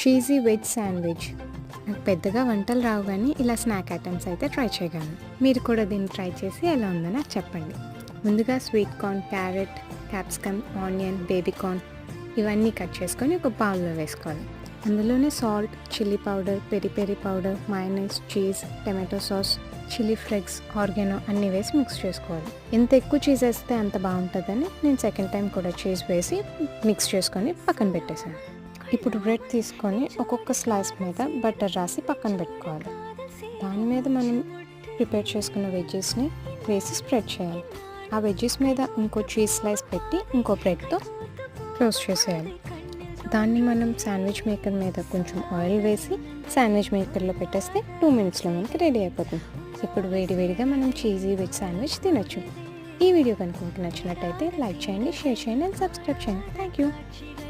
Cheesy veg sandwich. నాకు పెద్దగా వంటలు రావు కానీ ఇలా స్నాక్ ఐటమ్స్ అయితే ట్రై చేయగలను. మీరు కూడా దీన్ని ట్రై చేసి ఎలా ఉందో నాకు చెప్పండి. ముందుగా sweet corn, carrot, capsicum, onion, baby corn ఇవన్నీ కట్ చేసుకొని ఒక బౌల్లో వేసుకోవాలి. అందులోనే salt, chilli powder, peri peri powder, mayonnaise, cheese, tomato sauce, chilli flakes, organo అన్నీ వేసి మిక్స్ చేసుకోవాలి. ఎంత ఎక్కువ చీజ్ వేస్తే అంత బాగుంటుందని నేను సెకండ్ టైం కూడా చీజ్ వేసి మిక్స్ చేసుకొని పక్కన పెట్టేశాను. ఇప్పుడు బ్రెడ్ తీసుకొని ఒక్కొక్క స్లైస్ మీద బటర్ రాసి పక్కన పెట్టుకోవాలి. దాని మీద మనం ప్రిపేర్ చేసుకున్న వెజ్జెస్ని వేసి స్ప్రెడ్ చేయాలి. ఆ వెజ్జెస్ మీద ఇంకో చీజ్ స్లైస్ పెట్టి ఇంకో బ్రెడ్తో క్లోజ్ చేసేయాలి. దాన్ని మనం శాండ్విచ్ మేకర్ మీద కొంచెం ఆయిల్ వేసి శాండ్విచ్ మేకర్లో పెట్టేస్తే 2 minutesలో మనకి రెడీ అయిపోతుంది. ఇప్పుడు వేడివేడిగా మనం చీజీ వెజ్ శాండ్విచ్ తినొచ్చు. ఈ వీడియో కనుక మీకు నచ్చినట్టయితే లైక్ చేయండి, షేర్ చేయండి అండ్ సబ్స్క్రైబ్ చేయండి. Thank you.